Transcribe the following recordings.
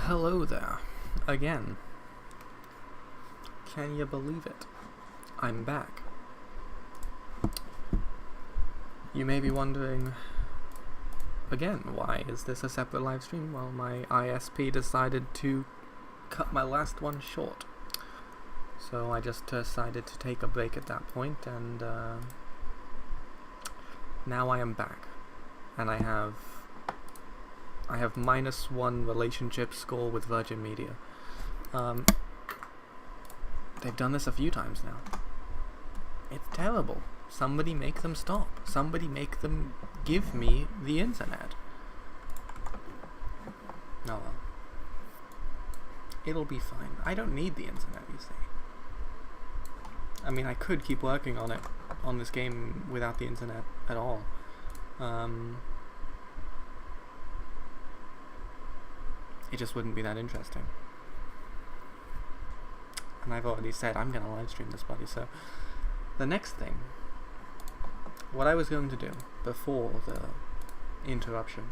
Hello there, again. Can you believe it? I'm back. You may be wondering, again, why is this a separate live stream? Well, my ISP decided to cut my last one short. So I just decided to take a break at that point, and now I am back. And I have -1 relationship score with Virgin Media. They've done this a few times now. It's terrible. Somebody make them stop. Somebody make them give me the internet. Oh well. It'll be fine. I don't need the internet, you see. I mean, I could keep working on it, on this game, without the internet at all. It just wouldn't be that interesting. And I've already said I'm going to live stream this bloody, so the next thing, what I was going to do before the interruption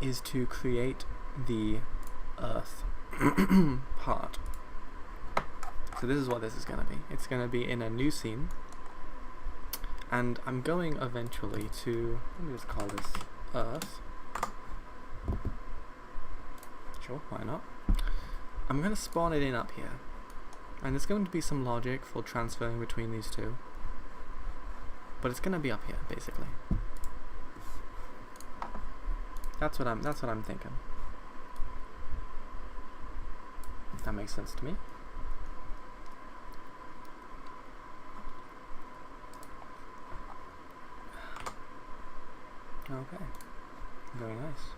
is to create the Earth part. So this is what this is going to be. It's going to be in a new scene, and I'm going eventually to, let me just call this Earth. Sure, why not? I'm going to spawn it in up here, and there's going to be some logic for transferring between these two, but it's going to be up here basically. That's what I'm thinking. That makes sense to me. Okay, very nice.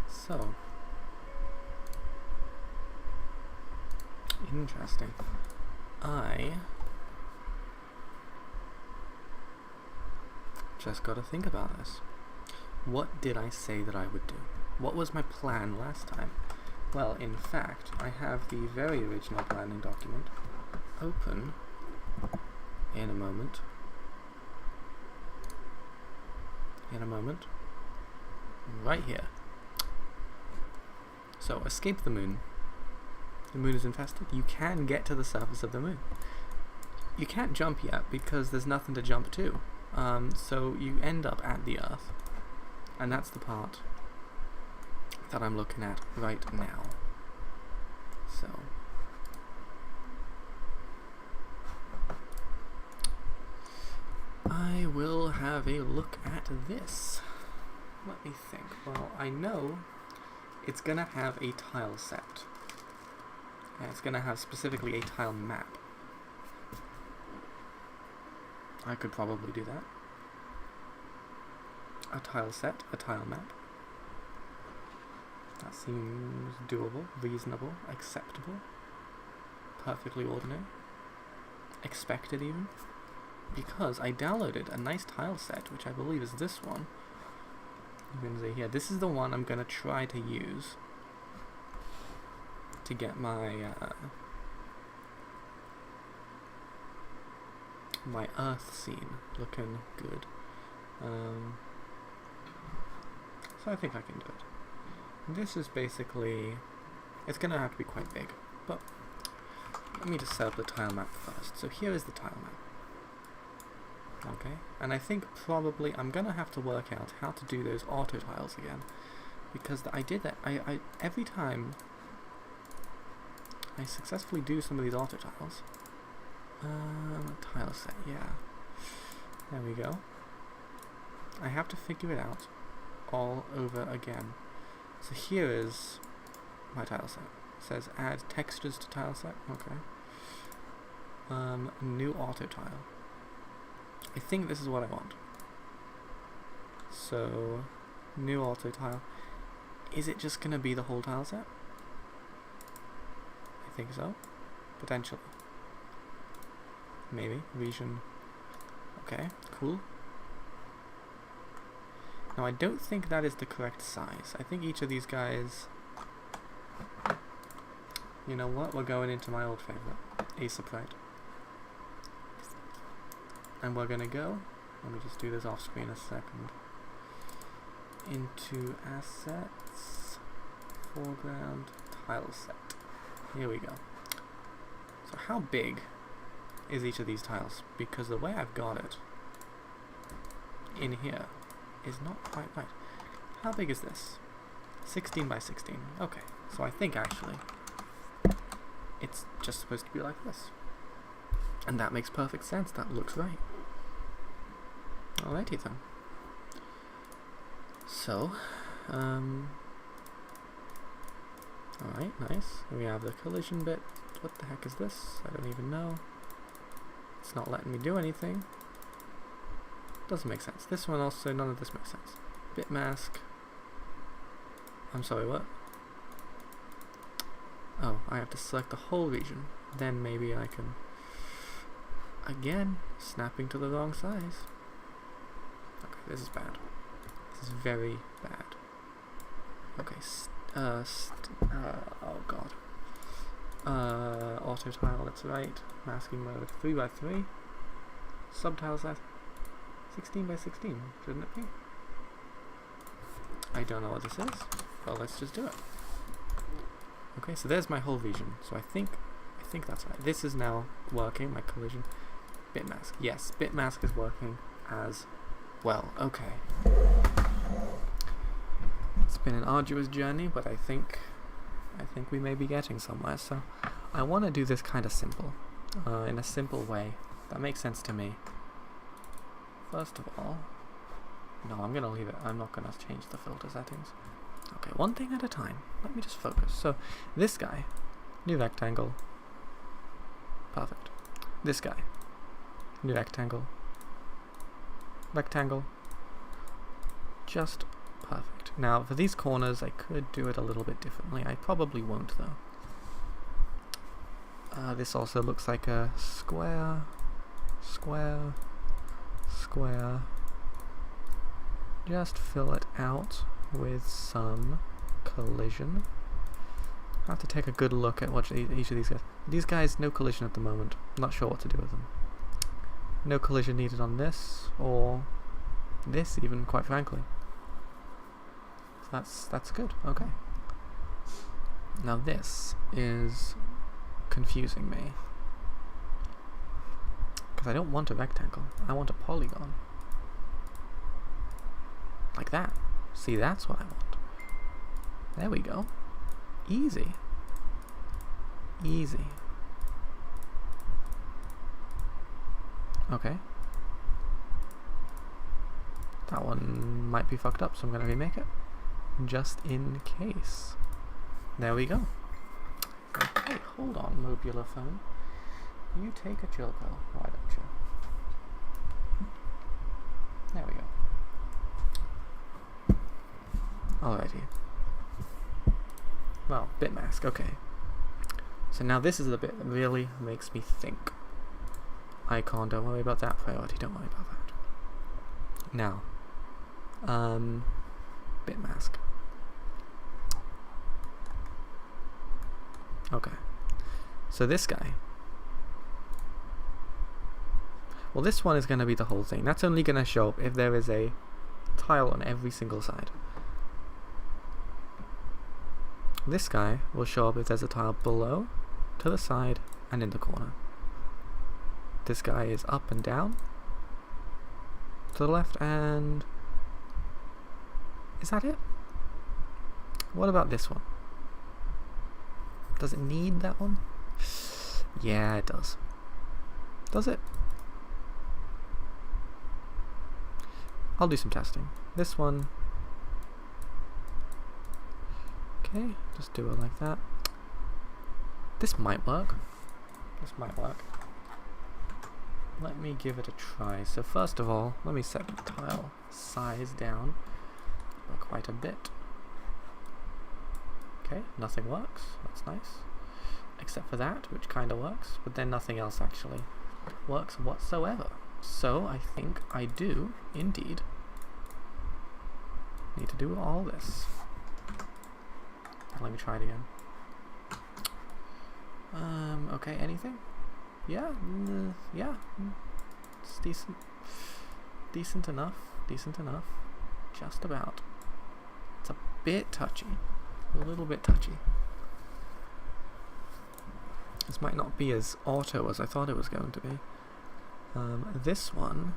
So, interesting. I just got to think about this. What did I say that I would do? What was my plan last time? Well, in fact, I have the very original planning document open in a moment. Right here. So, escape the moon. The moon is infested. You can get to the surface of the moon. You can't jump yet because there's nothing to jump to. So you end up at the Earth. And that's the part that I'm looking at right now. So I will have a look at this. Let me think. Well, I know it's gonna have a tile set. And it's gonna have specifically a tile map. I could probably do that. A tile set, a tile map. That seems doable, reasonable, acceptable, perfectly ordinary, expected even. Because I downloaded a nice tile set, which I believe is this one. You can see here, this is the one I'm going to try to use to get my my Earth scene looking good. So I think I can do it. This is basically, it's going to have to be quite big, but let me just set up the tile map first. So here is the tile map. Okay, and I think probably I'm gonna have to work out how to do those auto tiles again, because I did that. I every time I successfully do some of these auto tiles. Tile set, yeah. There we go. I have to figure it out all over again. So here is my tile set. It says add textures to tile set. Okay. New auto tile. I think this is what I want. So, new auto tile. Is it just gonna be the whole tile set? I think so. Potentially. Maybe. Region. Okay, cool. Now I don't think that is the correct size. I think each of these guys... You know what? We're going into my old favorite. Ace of Pride. And we're gonna go, let me just do this off screen a second. into assets, foreground, tile set. Here we go. So how big is each of these tiles? Because the way I've got it in here is not quite right. How big is this? 16 by 16. Okay, so I think actually it's just supposed to be like this. And that makes perfect sense. That looks right. Alrighty then. So, alright, nice. We have the collision bit. What the heck is this? I don't even know. It's not letting me do anything. Doesn't make sense. This one also, none of this makes sense. Bit mask. I'm sorry, what? Oh, I have to select the whole region. Then maybe I can... Again, snapping to the wrong size. Okay, this is bad. This is very bad. Okay, oh god. Auto tile, that's right. Masking mode, 3 by 3. Subtile size, 16 by 16, shouldn't it be? I don't know what this is. Well, let's just do it. Okay, so there's my whole region. So I think that's right. This is now working, my collision. Bit mask. Yes, bit mask is working as well. Okay. It's been an arduous journey, but I think we may be getting somewhere. So I want to do this kind of simple, in a simple way that makes sense to me. First of all, no, I'm gonna leave it. I'm not gonna change the filter settings. Okay, one thing at a time. Let me just focus. So this guy, new rectangle, perfect. This guy, new rectangle, rectangle, just perfect. Now for these corners I could do it a little bit differently. I probably won't though. This also looks like a square, square, square. Just fill it out with some collision. I have to take a good look at what each of these guys. These guys, no collision at the moment. I'm not sure what to do with them. No collision needed on this, or this even, quite frankly. So that's good, okay. Now this is confusing me. Because I don't want a rectangle, I want a polygon. Like that. See, that's what I want. There we go. Easy. Easy. Okay. That one might be fucked up, so I'm going to remake it. Just in case. There we go. Okay, hold on, mobile phone. You take a chill pill, why don't you? There we go. Alrighty. Well, bit mask, okay. So now this is the bit that really makes me think. Icon, don't worry about that. Priority, don't worry about that. Now, bit mask. Okay. So this guy. Well, this one is going to be the whole thing. That's only going to show up if there is a tile on every single side. This guy will show up if there's a tile below, to the side, and in the corner. This guy is up and down, to the left, and... is that it? What about this one? Does it need that one? Yeah, it does. Does it? I'll do some testing. This one... okay, just do it like that. This might work. This might work. Let me give it a try. So first of all, let me set the tile size down by quite a bit. Okay, nothing works. That's nice. Except for that, which kind of works, but then nothing else actually works whatsoever. So I think I do, indeed, need to do all this. Let me try it again. Okay, anything? Yeah, yeah, it's decent. Decent enough, just about. bit touchy. A little bit touchy. This might not be as auto as I thought it was going to be. This one...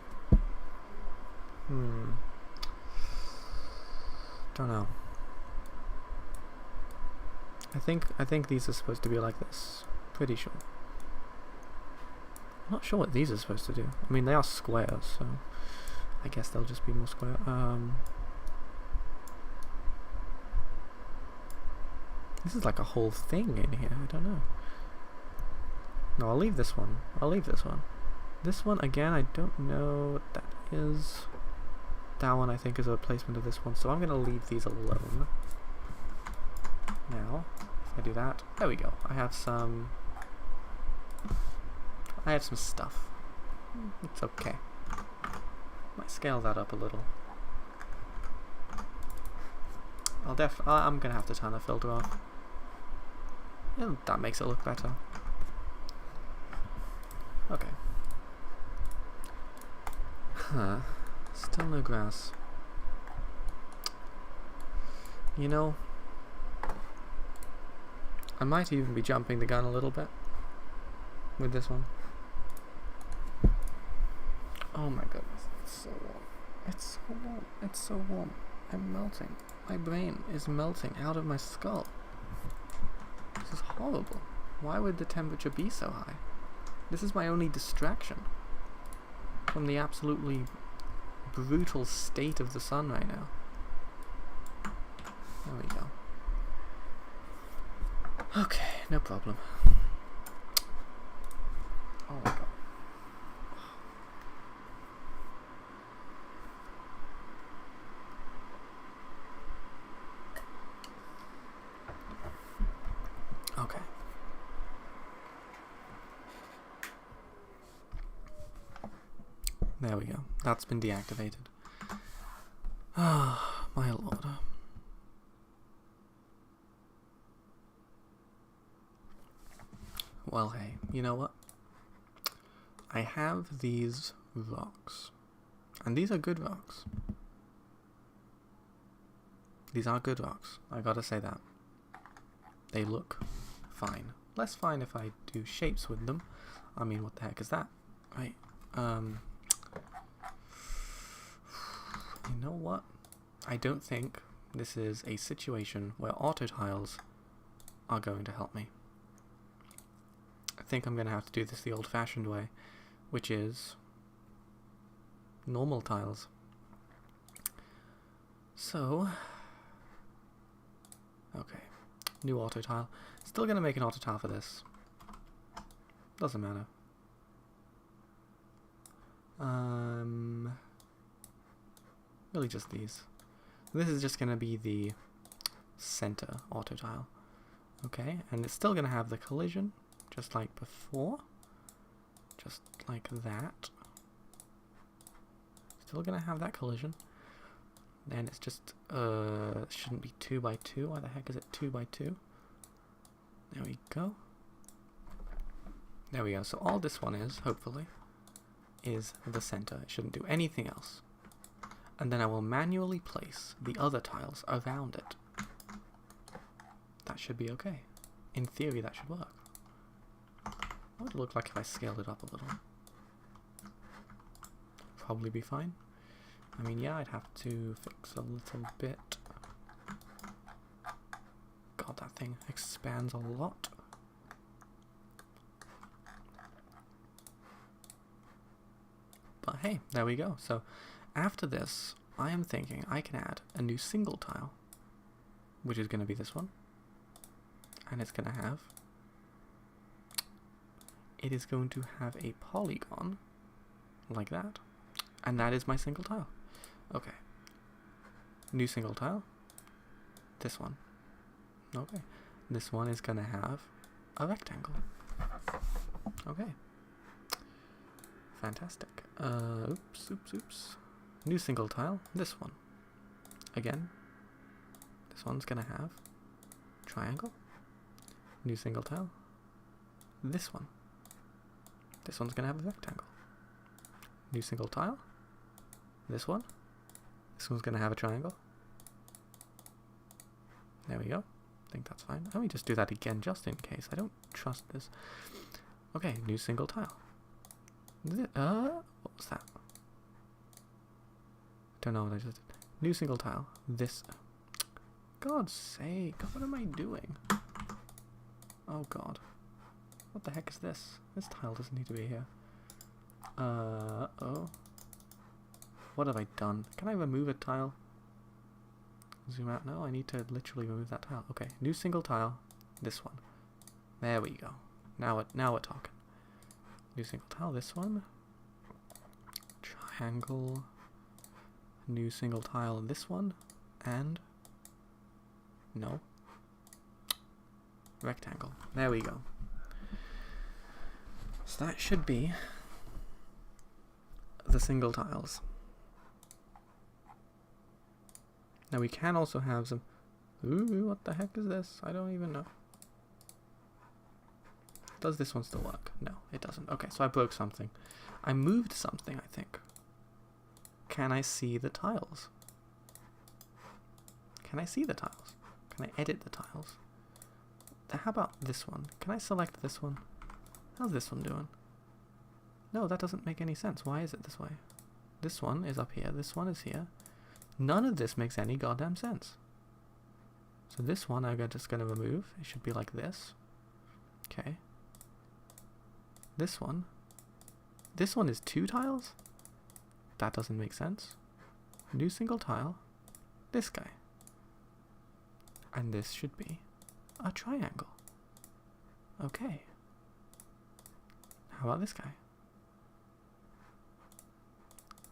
Don't know. I think these are supposed to be like this. Pretty sure. I'm not sure what these are supposed to do. I mean, they are squares, so I guess they'll just be more square. This is like a whole thing in here. I don't know. No, I'll leave this one. I'll leave this one. This one, again, I don't know what that is. That one, I think, is a replacement of this one, so I'm going to leave these alone. Now, if I do that, there we go. I have some stuff. It's okay. Might scale that up a little. I'm gonna have to turn the filter off. Yeah, that makes it look better. Okay. Huh. Still no grass. You know, I might even be jumping the gun a little bit with this one. Oh my goodness, it's so warm. It's so warm. It's so warm. I'm melting. My brain is melting out of my skull. This is horrible. Why would the temperature be so high? This is my only distraction from the absolutely brutal state of the sun right now. There we go. Okay, no problem. Oh my god. Okay. There we go. That's been deactivated. Ah, my lord. Well, hey, you know what? I have these rocks. And these are good rocks. These are good rocks. I gotta say that. They look fine. Less fine if I do shapes with them. I mean, what the heck is that? Right. You know what? I don't think this is a situation where auto tiles are going to help me. I think I'm going to have to do this the old-fashioned way, which is normal tiles. So, okay, new auto tile. Still going to make an auto tile for this. Doesn't matter. Really just these. This is just going to be the center auto tile. Okay, and it's still going to have the collision, just like before. Just like that. Still going to have that collision. Then it's just, shouldn't be 2 by 2. Why the heck is it 2 by 2? There we go. There we go. So all this one is, hopefully, is the center. It shouldn't do anything else. And then I will manually place the other tiles around it. That should be okay. In theory, that should work. What would it look like if I scaled it up a little? Probably be fine. I mean, yeah, I'd have to fix a little bit. God, that thing expands a lot. But hey, there we go. So after this, I am thinking I can add a new single tile, which is going to be this one. And it's going to have... It is going to have a polygon, like that. And that is my single tile. Okay. New single tile. This one. Okay. This one is going to have a rectangle. Okay. Fantastic. Oops. New single tile. This one. Again. This one's going to have triangle. New single tile. This one. This one's going to have a rectangle. New single tile. This one. This one's going to have a triangle. There we go. I think that's fine. Let me just do that again just in case. I don't trust this. Okay, new single tile. What was that? Don't know what I just did. New single tile. This. God's sake, what am I doing? Oh god. What the heck is this? This tile doesn't need to be here. Oh. What have I done? Can I remove a tile? Zoom out? No, I need to literally remove that tile. Okay, new single tile. This one. There we go. Now we're talking. New single tile. This one. Triangle. New single tile. This one. And no. Rectangle. There we go. So that should be the single tiles. Now we can also have some... Ooh, what the heck is this? I don't even know. Does this one still work? No, it doesn't. Okay, so I broke something. I moved something, I think. Can I see the tiles? Can I see the tiles? Can I edit the tiles? How about this one? Can I select this one? How's this one doing? No, that doesn't make any sense. Why is it this way? This one is up here. This one is here. None of this makes any goddamn sense. So this one I'm just going to remove. It should be like this. Okay. This one. This one is 2 tiles? That doesn't make sense. New single tile. This guy. And this should be a triangle. Okay. How about this guy?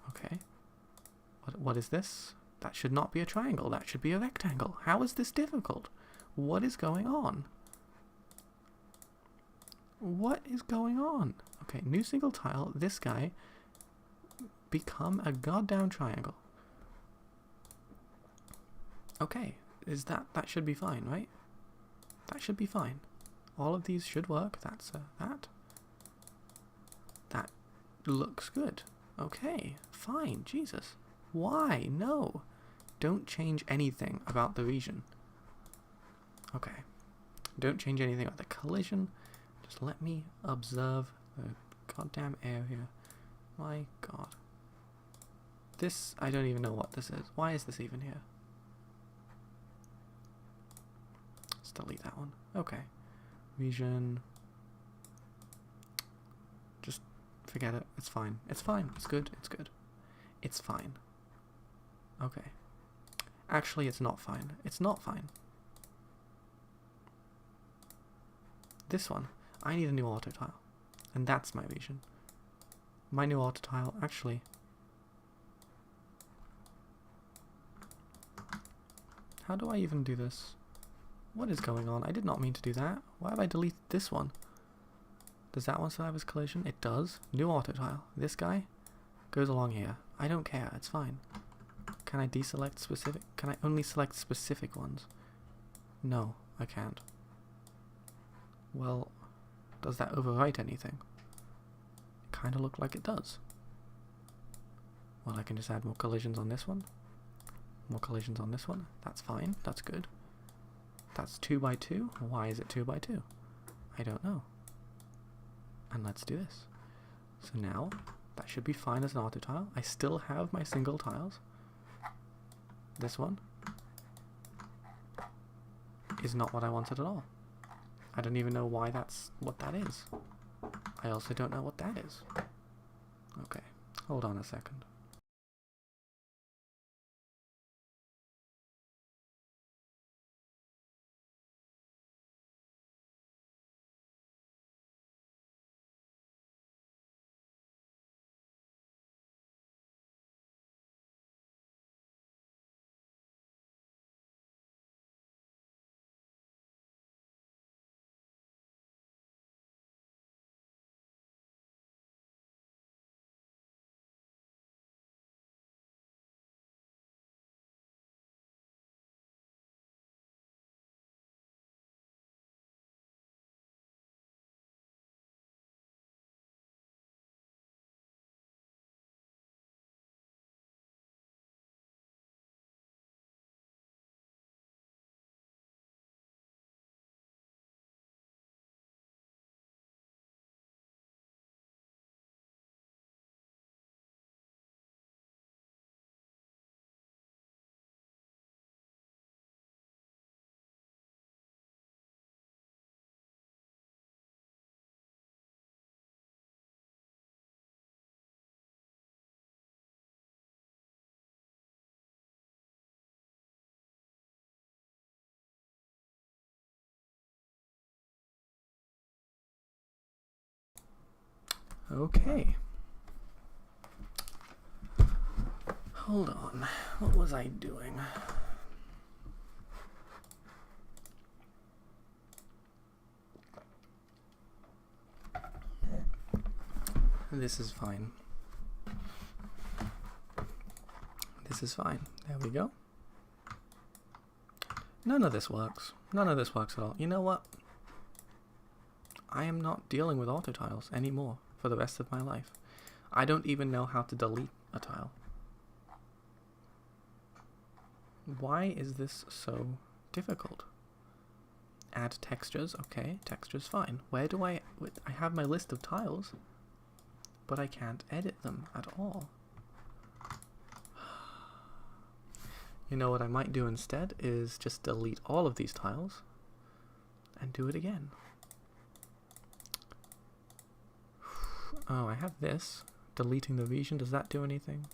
Okay. What is this? That should not be a triangle. That should be a rectangle. How is this difficult? What is going on? What is going on? Okay, new single tile. This guy become a goddamn triangle. Okay, that should be fine, right? That should be fine. All of these should work. That's that. That looks good. Okay, fine. Jesus. Why? No. Don't change anything about the region. Okay. Don't change anything about the collision. Just let me observe the goddamn area. My god. This, I don't even know what this is. Why is this even here? Let's delete that one. Okay. Region. Just forget it. It's fine. It's fine. It's good. It's good. It's fine. Okay. Actually, it's not fine. It's not fine. This one. I need a new auto tile. And that's my region. My new auto tile, actually. How do I even do this? What is going on? I did not mean to do that. Why have I deleted this one? Does that one still have his collision? It does. New auto tile. This guy goes along here. I don't care. It's fine. Can I deselect specific? Can I only select specific ones? No, I can't. Well, does that overwrite anything? It kind of looked like it does. Well, I can just add more collisions on this one. More collisions on this one. That's fine. That's good. That's 2 by 2. Why is it 2 by 2? I don't know. And let's do this. So now, that should be fine as an auto tile. I still have my single tiles. This one is not what I wanted at all. I don't even know why that's what that is. I also don't know what that is. Okay, hold on a second. Okay. Hold on. What was I doing? This is fine. This is fine. There we go. None of this works. None of this works at all. You know what? I am not dealing with auto tiles anymore for the rest of my life. I don't even know how to delete a tile. Why is this so difficult? Add textures. Okay, textures fine. Where do I have my list of tiles, but I can't edit them at all. You know what I might do instead is just delete all of these tiles and do it again. Oh, I have this. Deleting the region, does that do anything?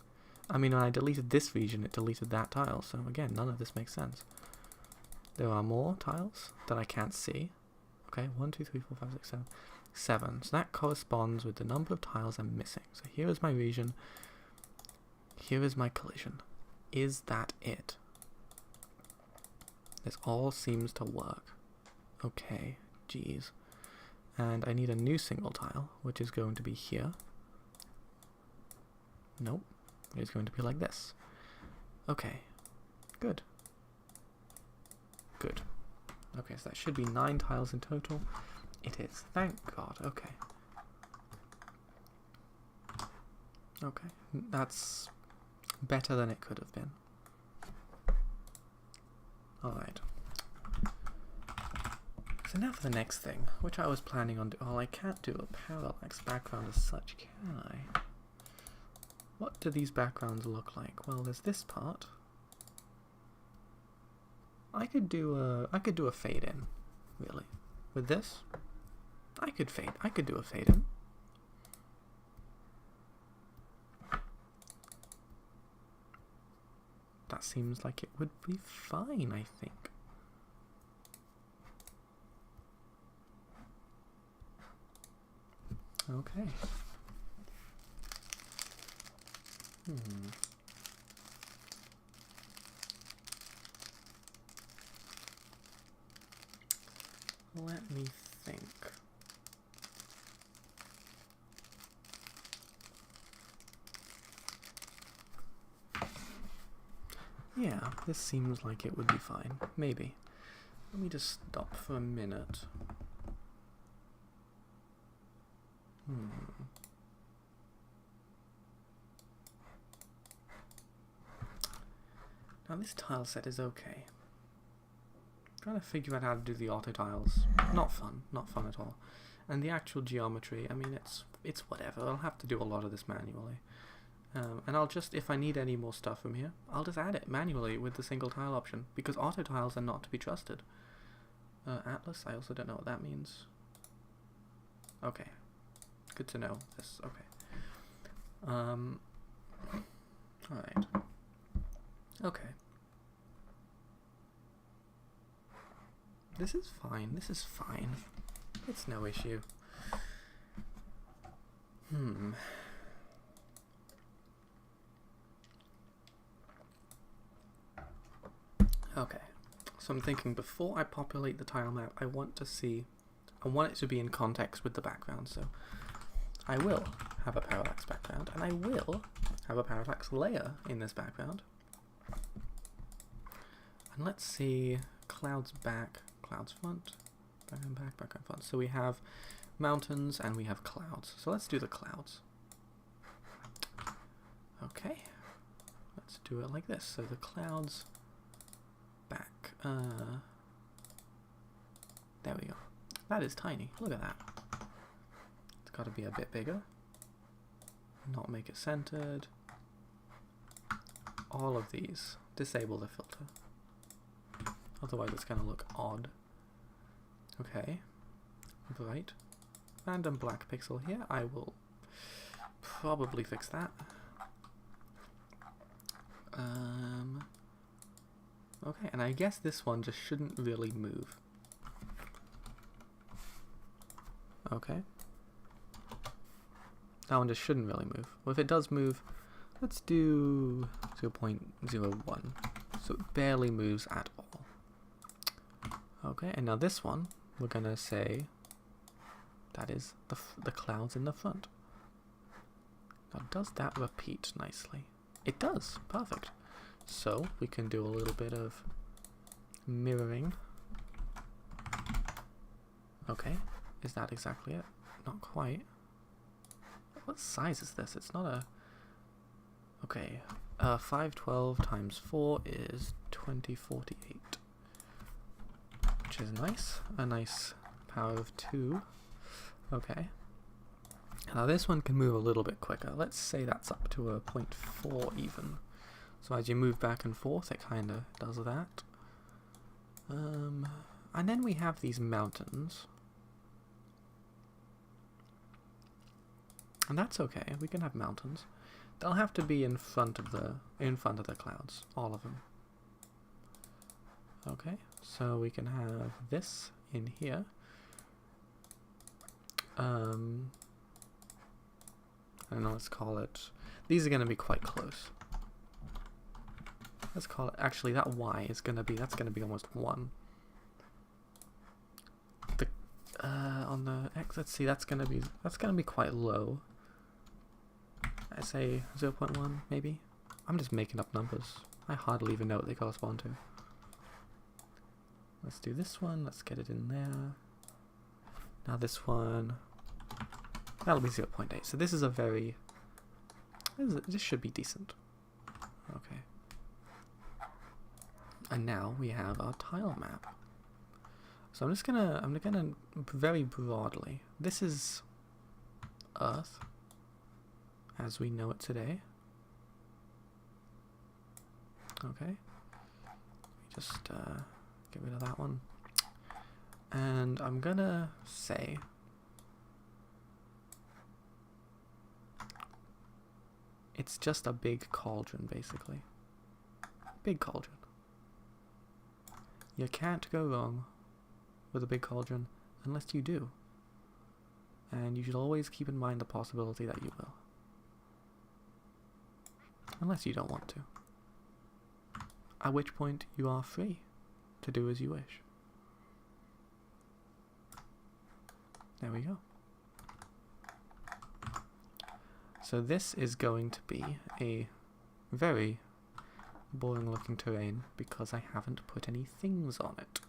I mean, when I deleted this region, it deleted that tile, so again, none of this makes sense. There are more tiles that I can't see. Okay, 1, 2, 3, 4, 5, 6, 7. 7. So that corresponds with the number of tiles I'm missing. So here is my region. Here is my collision. Is that it? This all seems to work. Okay, geez. And I need a new single tile, which is going to be here. Nope. It's going to be like this. Okay. Good. Good. Okay, so that should be 9 tiles in total. It is. Thank God. Okay. Okay. That's better than it could have been. Alright. So now for the next thing, which I was planning on doing. Oh, I can't do a parallax background as such, can I? What do these backgrounds look like? Well, there's this part. I could do a fade in, really. With this, I could do a fade in. That seems like it would be fine, I think. Okay. Let me think. Yeah, this seems like it would be fine. Maybe. Let me just stop for a minute. Now this tile set is okay. Trying to figure out how to do the auto tiles. Not fun at all. And the actual geometry, I mean, it's whatever. I'll have to do a lot of this manually. And I'll just, if I need any more stuff from here, I'll just add it manually with the single tile option, because auto tiles are not to be trusted. Atlas, I also don't know what that means. Okay. Good to know this. Okay. Alright. Okay. This is fine. This is fine. It's no issue. Okay. So I'm thinking before I populate the tile map, I want it to be in context with the background. So I will have a parallax background, and I will have a parallax layer in this background. And let's see, clouds back, clouds front, background back, background front. So we have mountains and we have clouds. So let's do the clouds. Okay, let's do it like this. So the clouds back. There we go. That is tiny. Look at that. It's got to be a bit bigger. Not make it centered. All of these. Disable the filter. Otherwise it's going to look odd. Okay. Bright. Random black pixel here. I will probably fix that. Okay, and I guess this one just shouldn't really move. Okay. That one just shouldn't really move. Well, if it does move, let's do 0.01. So it barely moves at all. Okay, and now this one, we're going to say that is the clouds in the front. Now, does that repeat nicely? It does. Perfect. So we can do a little bit of mirroring. Okay, is that exactly it? Not quite. What size is this? It's not a... Okay, 512 times 4 is 2048. Which is nice. A nice power of 2. Okay. Now this one can move a little bit quicker. Let's say that's up to a 0.4 even. So as you move back and forth, it kind of does that. And then we have these mountains. And that's okay. We can have mountains. They'll have to be in front of the clouds, all of them. Okay, so we can have this in here. I don't know, let's call it... These are going to be quite close. Let's call it... Actually, that Y is going to be... That's going to be almost 1. On the X, let's see, that's going to be quite low. I say 0.1, maybe? I'm just making up numbers. I hardly even know what they correspond to. Let's do this one. Let's get it in there. Now this one... That'll be 0.8. So this is a very... This should be decent. Okay. And now we have our tile map. So I'm gonna very broadly... This is Earth, as we know it today. Okay. Just get rid of that one. And I'm gonna say... It's just a big cauldron, basically. Big cauldron. You can't go wrong with a big cauldron unless you do. And you should always keep in mind the possibility that you will. Unless you don't want to. At which point you are free to do as you wish. There we go. So this is going to be a very boring looking terrain because I haven't put any things on it.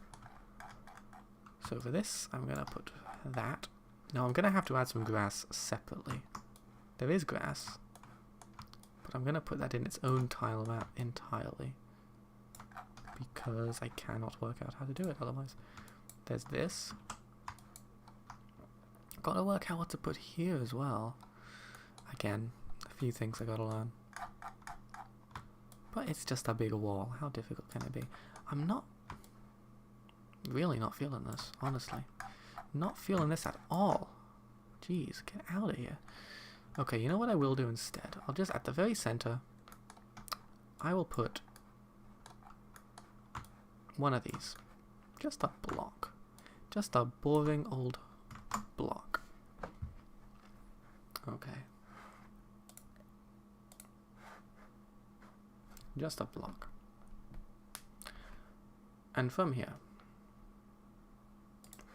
So for this, I'm going to put that. Now I'm going to have to add some grass separately. There is grass, but I'm going to put that in its own tile map entirely because I cannot work out how to do it otherwise. There's this. Got to work out what to put here as well. Again, a few things I gotta learn. But it's just a big wall. How difficult can it be? I'm really not feeling this, honestly. Not feeling this at all. Jeez, get out of here. Okay, you know what I will do instead? I'll just, at the very center, I will put one of these. Just a block. Just a boring old block. Okay. Just a block. And from here,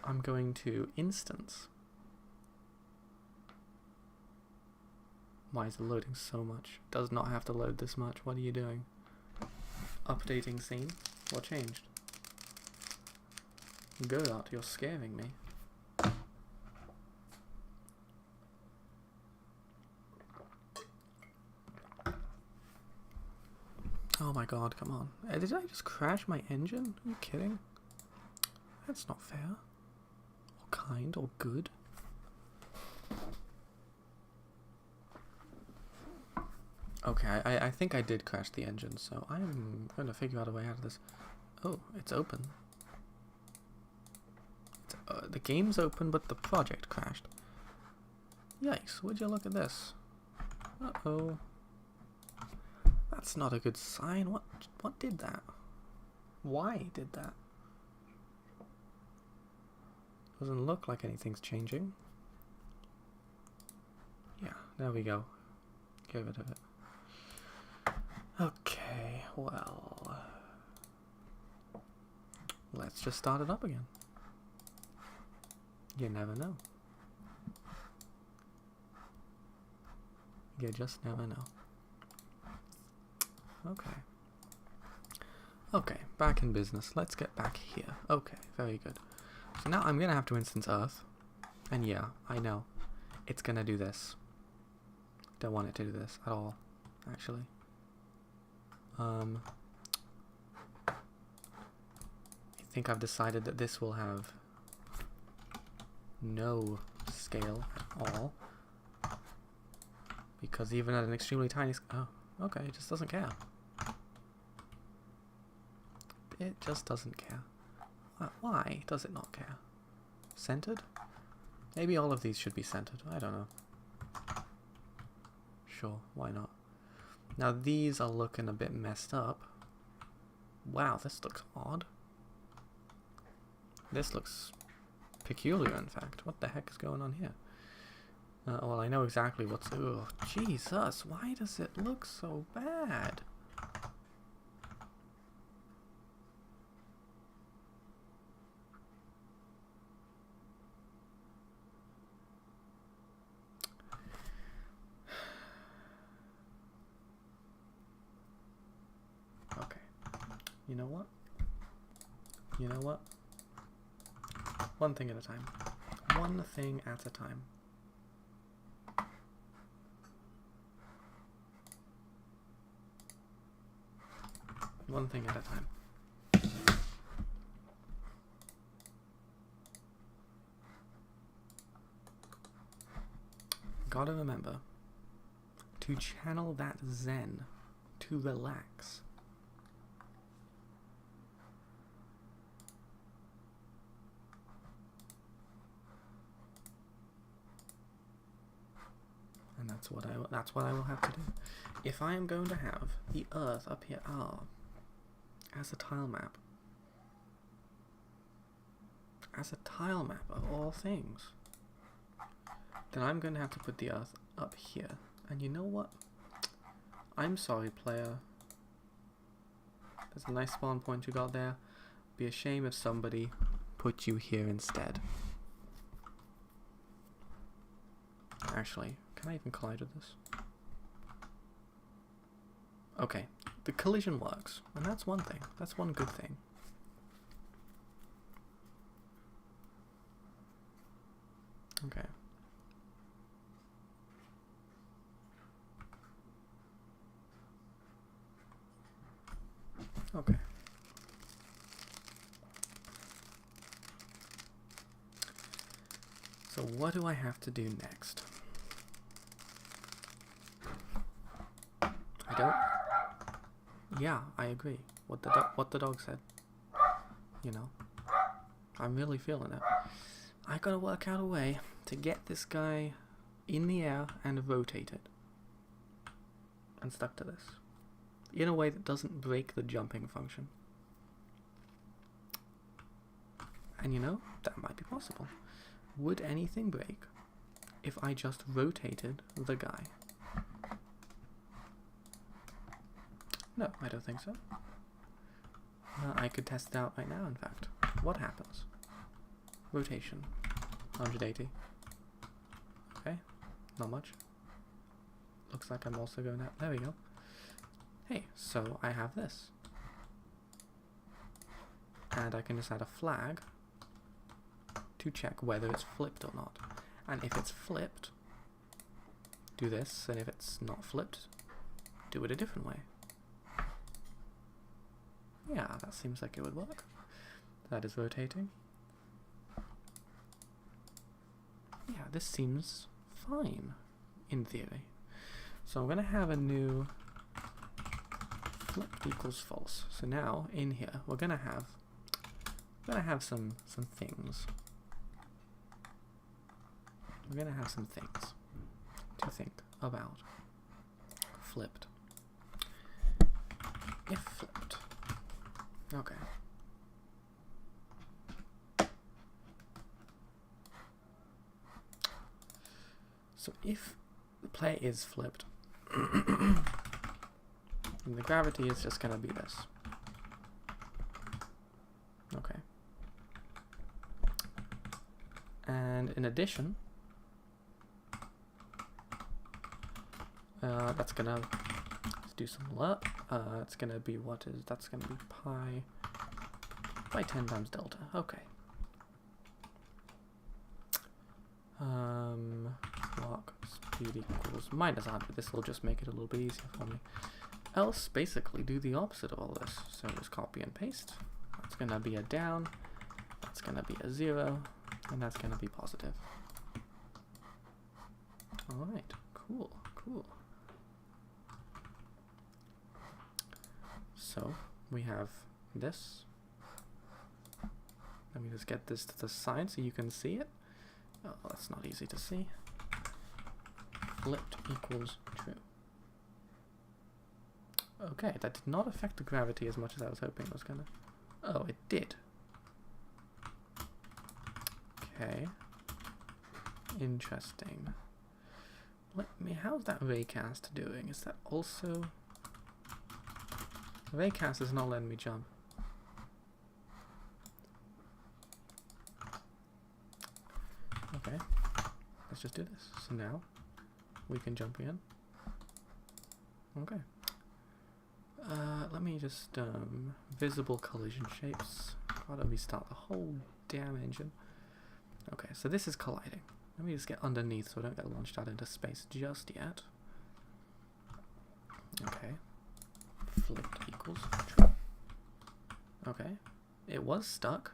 I'm going to instance. Why is it loading so much? It does not have to load this much. What are you doing? Updating scene? What changed? Go out, you're scaring me. Oh my god, come on. Did I just crash my engine? Are you kidding? That's not fair. Or kind, or good. Okay, I think I did crash the engine, so I'm going to figure out a way out of this. Oh, it's open. The game's open, but the project crashed. Yikes, would you look at this? Uh-oh. That's not a good sign. What did that? Why did that? Doesn't look like anything's changing. Yeah, There we go. Get rid of it. Okay, well... let's just start it up again. You never know. You just never know. Okay. Okay, back in business. Let's get back here. Okay, very good. So now I'm gonna have to instance Earth. And yeah, I know. It's gonna do this. Don't want it to do this at all, actually. I think I've decided that this will have no scale at all. Because even at an extremely tiny oh, okay, it just doesn't care. It just doesn't care. Why does it not care? Centered? Maybe all of these should be centered. I don't know. Sure, why not? Now these are looking a bit messed up. Wow, this looks odd. This looks peculiar, in fact. What the heck is going on here? Well, I know exactly what's... oh, Jesus, why does it look so bad? Okay. You know what? You know what? One thing at a time. One thing at a time. One thing at a time. Gotta remember to channel that zen, to relax. And that's what I will have to do. If I am going to have the Earth up here as a tile map of all things, then I'm going to have to put the Earth up here. And you know what? I'm sorry, player. There's a nice spawn point you got there. Be a shame if somebody put you here instead. Actually, can I even collide with this? Okay, the collision works, and that's one thing. That's one good thing. Okay. Okay. So what do I have to do next? I don't... Yeah, I agree. What the dog said. You know, I'm really feeling it. I gotta work out a way to get this guy in the air and rotate it. And stuck to this. In a way that doesn't break the jumping function. And you know, that might be possible. Would anything break if I just rotated the guy? No, I don't think so. I could test it out right now, in fact. What happens? Rotation. 180. Okay, not much. Looks like I'm also going out. There we go. Hey, so I have this. And I can just add a flag to check whether it's flipped or not. And if it's flipped, do this, and if it's not flipped, do it a different way. Yeah, that seems like it would work. That is rotating. Yeah, this seems fine, in theory. So I'm going to have a new flip equals false. So now, in here, we're going to have some things. We're going to have some things to think about. Flipped. If flipped. Okay. So if the player is flipped. And the gravity is just going to be this. Okay. And in addition, that's going to do some lerp. It's going to be that's going to be pi by 10 times delta. Okay. Block speed equals minus 100. This will just make it a little bit easier for me. Else, basically, do the opposite of all this. So just copy and paste. That's going to be a down. That's going to be a 0. And that's going to be positive. Alright, cool, cool. So, we have this. Let me just get this to the side so you can see it. Oh, that's not easy to see. Flipped equals true. Okay, that did not affect the gravity as much as I was hoping it was gonna. Oh, it did. Okay. Interesting. How's that raycast doing? Is that also... Raycast is not letting me jump. Okay, let's just do this. So now we can jump in. Okay. Let me just visible collision shapes. Gotta restart the whole damn engine. Okay, so this is colliding. Let me just get underneath so I don't get launched out into space just yet. Okay. Flipped equals true. Okay. It was stuck.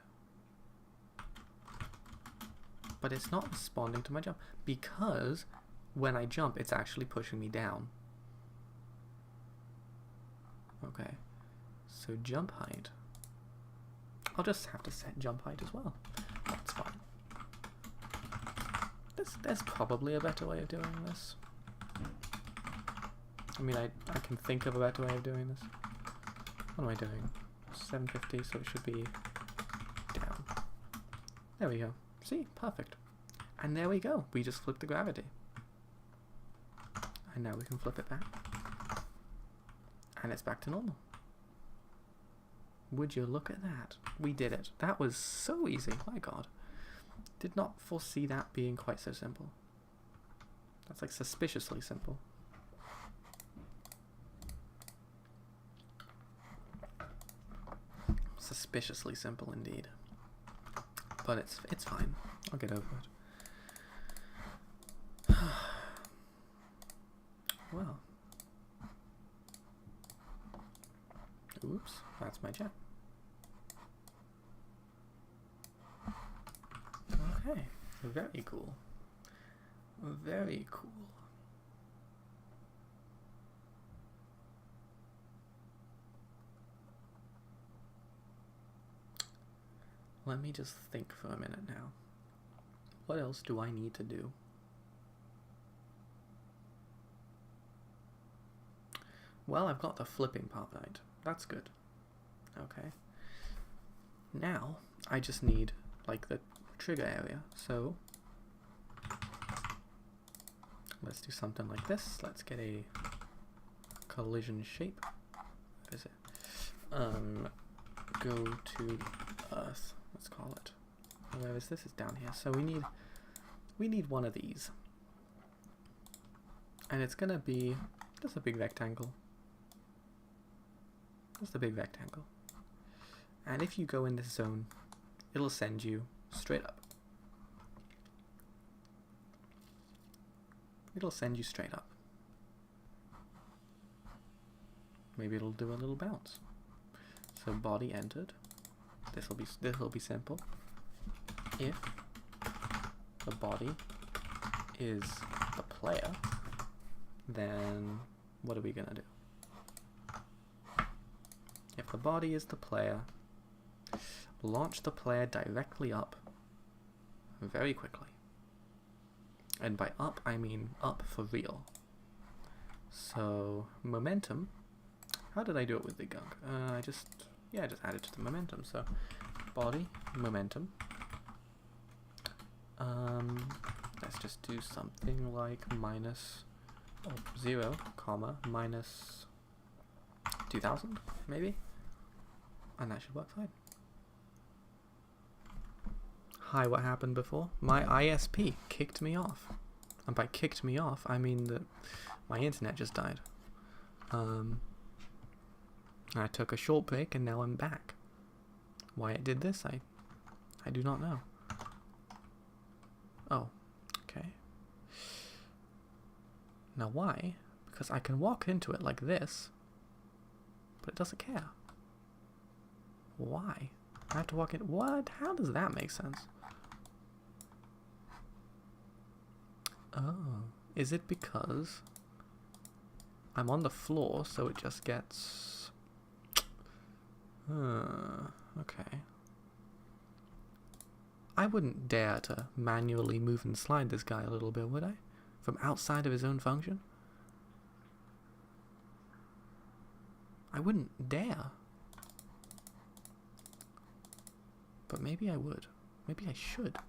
But it's not responding to my jump because when I jump, it's actually pushing me down. Okay, so jump height. I'll just have to set jump height as well. That's fine. There's probably a better way of doing this. I mean, I can think of a better way of doing this. What am I doing? 750, so it should be down. There we go. See? Perfect. And there we go. We just flipped the gravity. And now we can flip it back. And it's back to normal. Would you look at that? We did it. That was so easy. My God. Did not foresee that being quite so simple. That's like suspiciously simple. Suspiciously simple indeed. But it's fine. I'll get over it. Well. Oops, that's my jet. Okay, very cool. Very cool. Let me just think for a minute now. What else do I need to do? Well, I've got the flipping part right. That's good. Okay. Now, I just need, like, the trigger area. So, let's do something like this. Let's get a collision shape. What is it? Go to Earth. Let's call it. Where is this? It's down here. So we need one of these. And it's gonna be just a big rectangle. Just a big rectangle. And if you go in this zone, it'll send you straight up. It'll send you straight up. Maybe it'll do a little bounce. So body entered. This will be simple. If the body is the player, then what are we gonna do? If the body is the player, launch the player directly up very quickly. And by up, I mean up for real. So momentum. How did I do it with the gunk? I just added to the momentum. So body, momentum. Let's just do something like minus 0, comma, minus 2000, maybe? And that should work fine. Hi, what happened before? My ISP kicked me off. And by kicked me off, I mean that my internet just died. I took a short break and now I'm back. Why it did this, I do not know. Oh, okay. Now why? Because I can walk into it like this, but it doesn't care. Why? I have to walk in. What? How does that make sense? Oh, is it because I'm on the floor, so it just gets... okay. I wouldn't dare to manually move and slide this guy a little bit, would I? From outside of his own function? I wouldn't dare. But maybe I would. Maybe I should.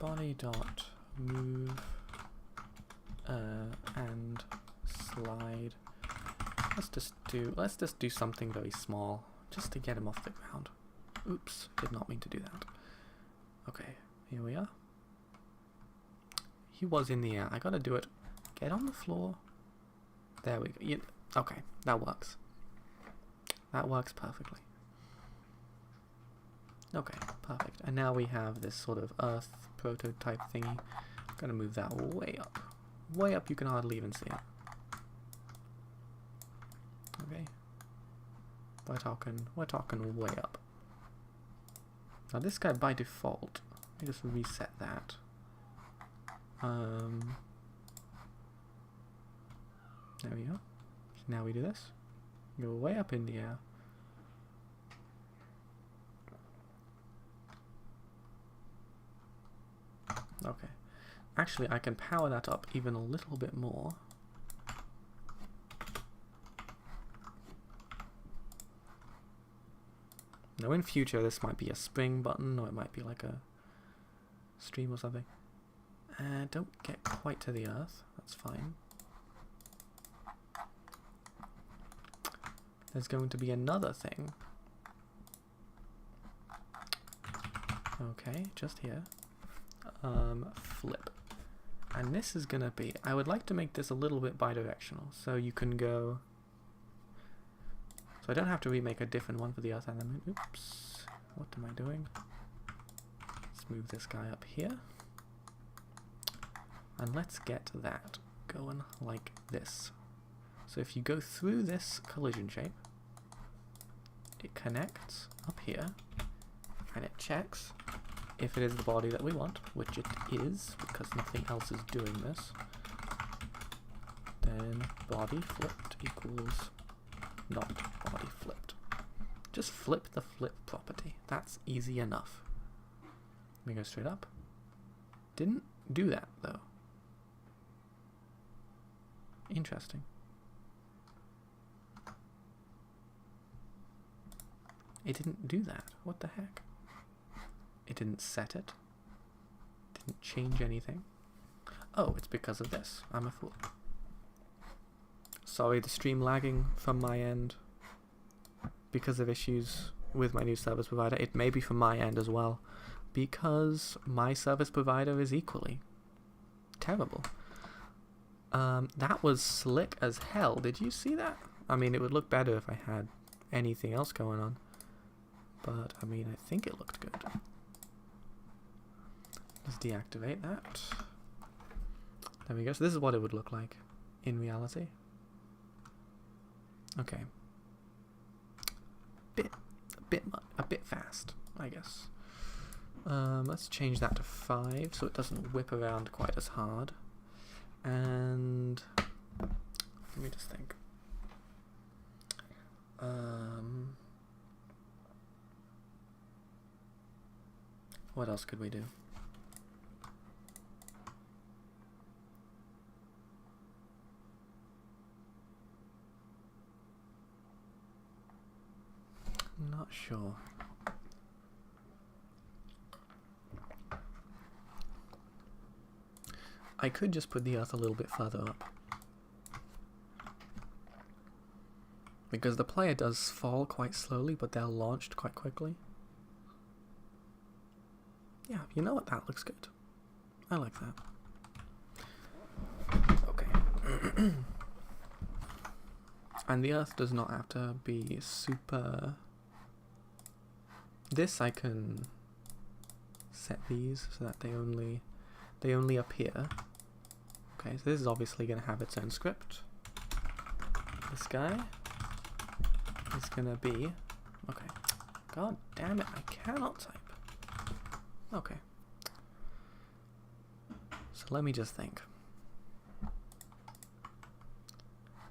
Body dot move and slide. Let's just do something very small just to get him off the ground. Oops, did not mean to do that. Okay, here we are. He was in the air. I gotta do it. Get on the floor. There we go. Okay, that works. That works perfectly. Okay, perfect. And now we have this sort of Earth prototype thingy. I'm gonna move that way up. Way up, you can hardly even see it. Okay. We're talking way up. Now this guy by default, let me just reset that. There we go. So now we do this. Go way up in the air. Okay. Actually, I can power that up even a little bit more. Now in future this might be a spring button, or it might be like a stream or something. Don't get quite to the earth, that's fine. There's going to be another thing. Okay, just here. Flip. And this is gonna be, I would like to make this a little bit bidirectional, so you can go, so I don't have to remake a different one for the earth element. Oops, what am I doing? Let's move this guy up here. And let's get that going like this. So if you go through this collision shape, it connects up here, and it checks if it is the body that we want, which it is, because nothing else is doing this. Then body flipped equals not body flipped. Just flip the flip property. That's easy enough. Let me go straight up. Didn't do that though. Interesting. It didn't do that. What the heck? It didn't set it. Didn't change anything. Oh, it's because of this. I'm a fool. Sorry, the stream lagging from my end because of issues with my new service provider. It may be from my end as well, because my service provider is equally terrible. That was slick as hell. Did you see that? I mean, it would look better if I had anything else going on. But, I mean, I think it looked good. Let's deactivate that. There we go. So this is what it would look like in reality. Okay. A bit fast, I guess. Let's change that to 5 so it doesn't whip around quite as hard. And let me just think. What else could we do? Not sure. I could just put the Earth a little bit further up. Because the player does fall quite slowly, but they're launched quite quickly. Yeah, you know what? That looks good. I like that. Okay. And the Earth does not have to be super... This I can set these so that they only appear. Okay, so this is obviously going to have its own script. This guy is going to be... Okay. God damn it, I cannot type. Okay. So let me just think.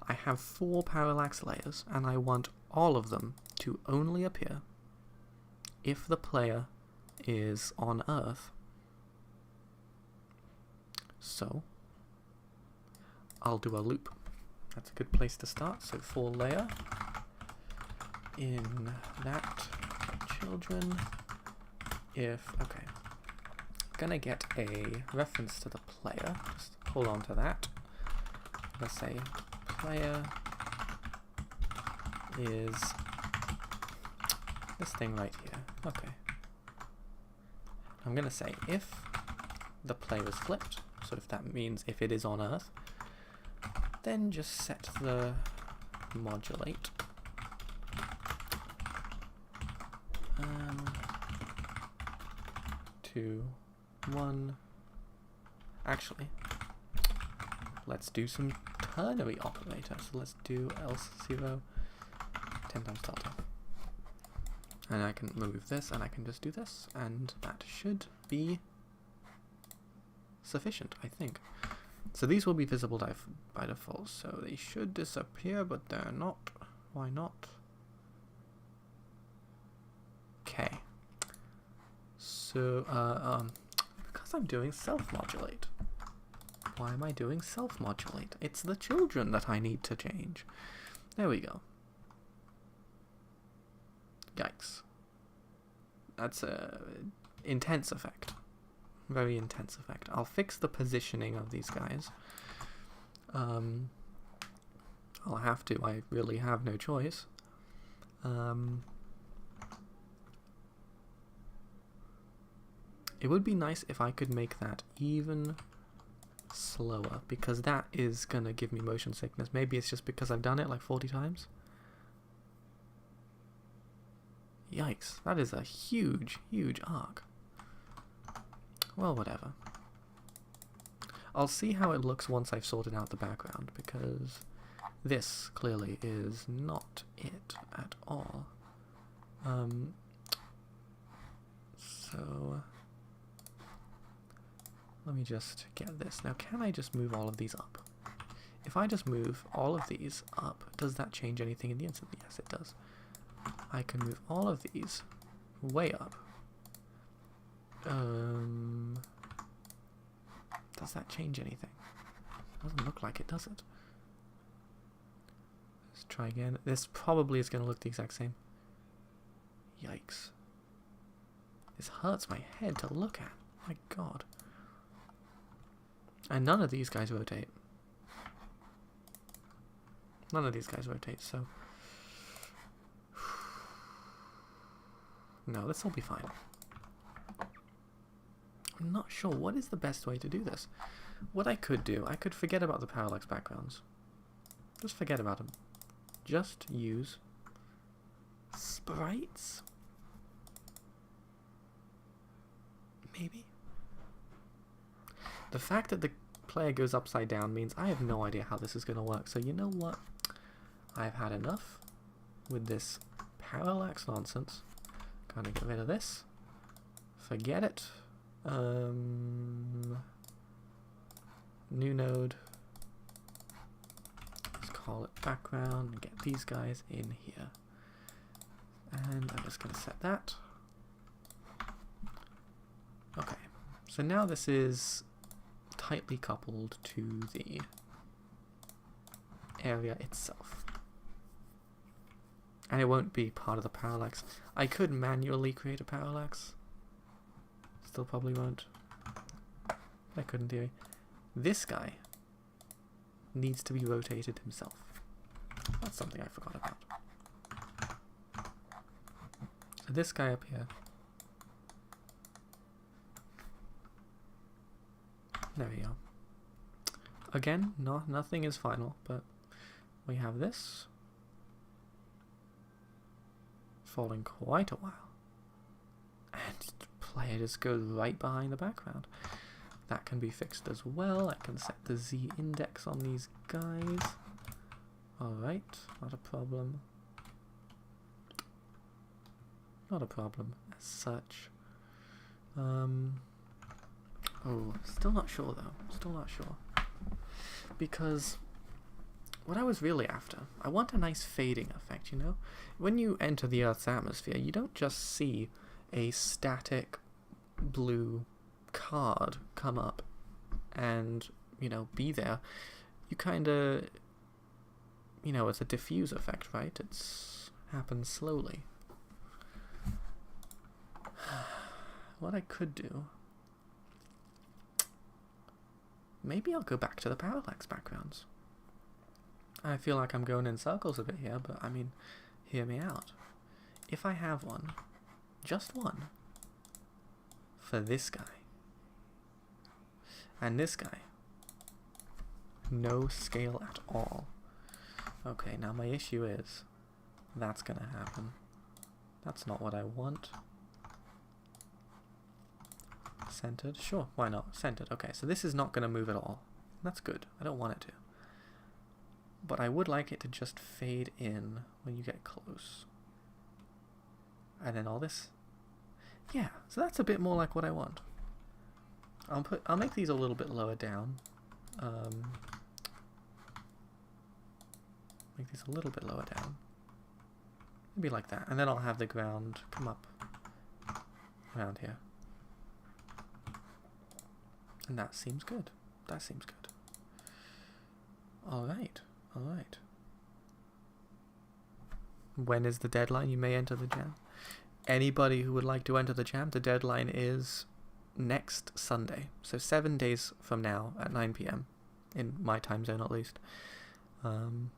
I have 4 parallax layers, and I want all of them to only appear if the player is on Earth. So, I'll do a loop. That's a good place to start. So for layer, in that children, if, okay, gonna get a reference to the player, just hold on to that. Let's say player is this thing right here. Okay. I'm gonna say if the player is flipped, so if that means if it is on Earth, then just set the modulate to 1. Actually, let's do some ternary operator. So let's do else 0 10 times delta. And I can move this, and I can just do this, and that should be sufficient, I think. So these will be visible by default, so they should disappear, but they're not. Why not? Okay. So, because I'm doing self-modulate. Why am I doing self-modulate? It's the children that I need to change. There we go. Yikes. That's a intense effect. Very intense effect. I'll fix the positioning of these guys. I'll have to. I really have no choice. It would be nice if I could make that even slower, because that is gonna give me motion sickness. Maybe it's just because I've done it like 40 times. Yikes, that is a huge, huge arc. Well, whatever. I'll see how it looks once I've sorted out the background, because this clearly is not it at all. So let me just get this. Now, can I just move all of these up? If I just move all of these up, does that change anything in the instant? Yes, it does. I can move all of these way up. Does that change anything? Doesn't look like it, does it? Let's try again. This probably is going to look the exact same. Yikes. This hurts my head to look at. My god. And none of these guys rotate. None of these guys rotate, so... No, this will be fine. I'm not sure what is the best way to do this. What I could do, I could forget about the parallax backgrounds. Just forget about them. Just use sprites? Maybe? The fact that the player goes upside down means I have no idea how this is going to work. So you know what? I've had enough with this parallax nonsense. Gonna get rid of this. Forget it. New node. Let's call it background and get these guys in here. And I'm just gonna set that. Okay. So now this is tightly coupled to the area itself. And it won't be part of the parallax. I could manually create a parallax. Still probably won't. I could in theory. This guy needs to be rotated himself. That's something I forgot about. So this guy up here. There we go. Again, nothing is final, but we have this falling quite a while. And the player just goes right behind the background. That can be fixed as well. I can set the Z index on these guys. Alright, not a problem. Not a problem as such. Oh, still not sure though. Still not sure. Because what I was really after, I want a nice fading effect, you know? When you enter the Earth's atmosphere, you don't just see a static blue card come up and, you know, be there. You kind of, you know, it's a diffuse effect, right? It's happens slowly. What I could do, maybe I'll go back to the parallax backgrounds. I feel like I'm going in circles a bit here, but I mean, hear me out. If I have one, just one, for this guy, and this guy, no scale at all. Okay, now my issue is, that's gonna happen. That's not what I want. Centered, sure, why not? Centered, okay, so this is not gonna move at all. That's good, I don't want it to. But I would like it to just fade in when you get close. And then all this. Yeah, so that's a bit more like what I want. I'll make these a little bit lower down. Make these a little bit lower down. Maybe like that. And then I'll have the ground come up around here. And that seems good. That seems good. Alright. Alright. When is the deadline? You may enter the jam. Anybody who would like to enter the jam, the deadline is next Sunday. So 7 days from now at 9 PM. In my time zone at least. So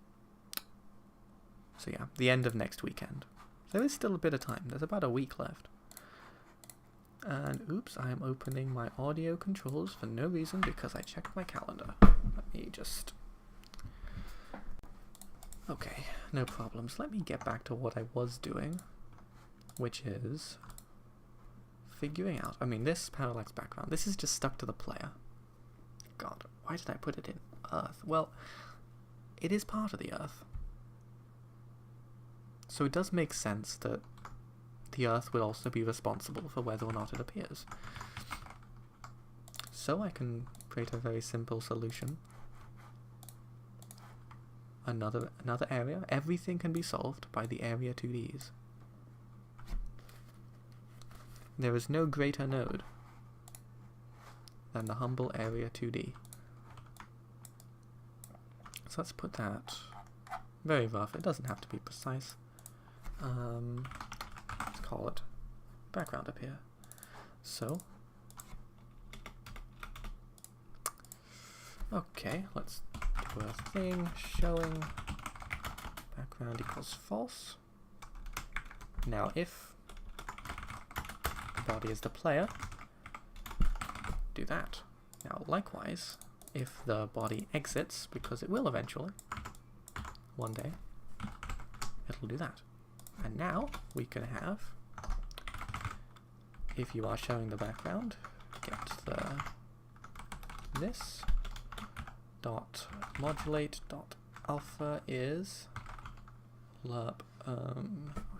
yeah, the end of next weekend. So there's still a bit of time. There's about a week left. And oops, I am opening my audio controls for no reason because I checked my calendar. Let me just... Okay, no problems. Let me get back to what I was doing, which is figuring out... I mean, this parallax background, this is just stuck to the player. God, why did I put it in Earth? Well, it is part of the Earth. So it does make sense that the Earth will also be responsible for whether or not it appears. So I can create a very simple solution. Another area. Everything can be solved by the area 2Ds. There is no greater node than the humble area 2D. So let's put that very rough. It doesn't have to be precise. Let's call it background up here. So, okay, let's do a thing showing background equals false. Now if the body is the player, do that. Now likewise, if the body exits, because it will eventually, one day, it'll do that. And now we can have, if you are showing the background, get the this dot modulate dot alpha is lerp. Oh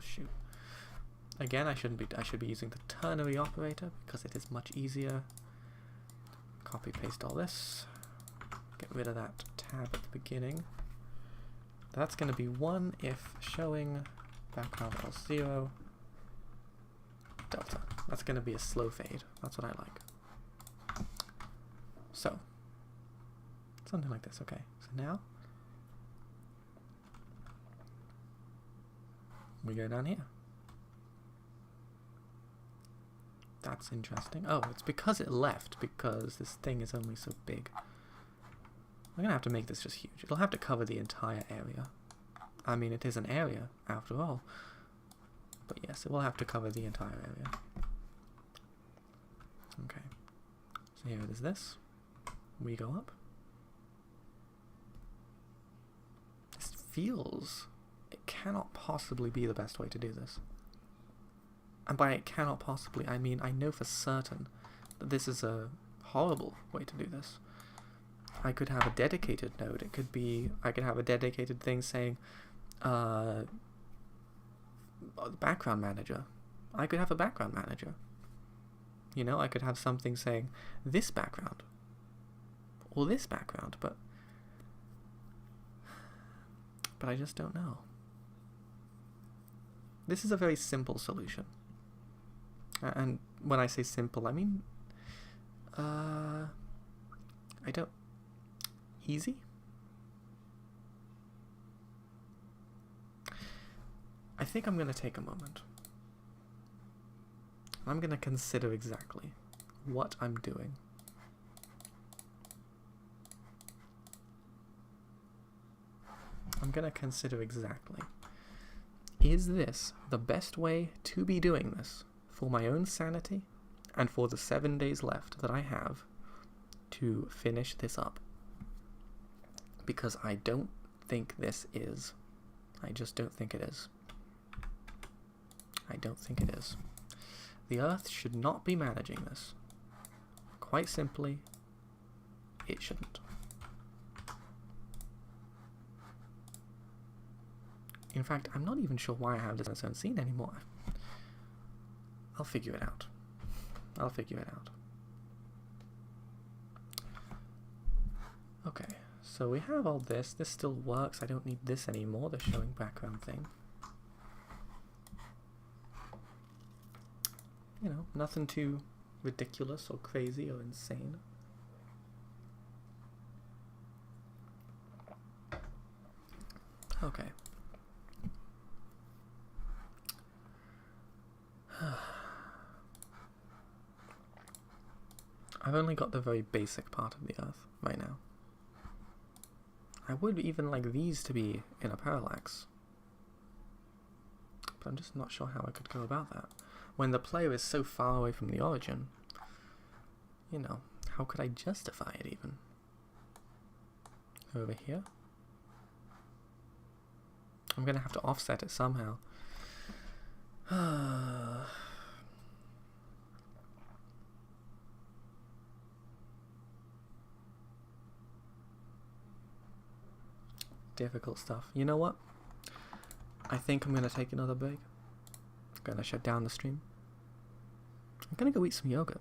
shoot. Again, I should be using the ternary operator because it is much easier. Copy paste all this. Get rid of that tab at the beginning. That's going to be 1 if showing background equals 0 delta. That's going to be a slow fade. That's what I like. So, something like this. Okay, so now we go down here. That's interesting. Oh, it's because it left, because this thing is only so big. I'm going to have to make this just huge. It'll have to cover the entire area. I mean, it is an area, after all. But yes, it will have to cover the entire area. Okay. So here it is this. We go up. This feels... It cannot possibly be the best way to do this. And by it cannot possibly, I mean I know for certain that this is a horrible way to do this. I could have a dedicated node. It could be... I could have a dedicated thing saying... background manager. I could have a background manager. You know, I could have something saying this background or this background, but I just don't know. This is a very simple solution, and when I say simple, I mean easy. I think I'm going to take a moment. I'm going to consider exactly what I'm doing. I'm going to consider exactly, is this the best way to be doing this for my own sanity and for the 7 days left that I have to finish this up? Because I don't think this is. I just don't think it is. I don't think it is. The Earth should not be managing this. Quite simply, it shouldn't. In fact, I'm not even sure why I have this in its own scene anymore. I'll figure it out. I'll figure it out. Okay, so we have all this. This still works. I don't need this anymore, the showing background thing. You know, nothing too ridiculous or crazy or insane. Okay. I've only got the very basic part of the Earth right now. I would even like these to be in a parallax, but I'm just not sure how I could go about that. When the player is so far away from the origin, you know, how could I justify it even? Over here? I'm gonna have to offset it somehow. Difficult stuff. You know what? I think I'm gonna take another break. I'm gonna shut down the stream. I'm gonna go eat some yogurt.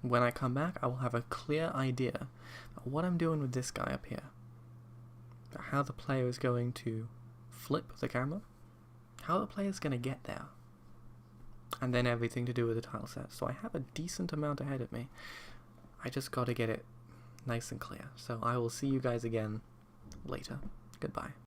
When I come back, I will have a clear idea of what I'm doing with this guy up here. How the player is going to flip the camera. How the player is going to get there. And then everything to do with the tile set. So I have a decent amount ahead of me. I just got to get it nice and clear. So I will see you guys again later. Goodbye.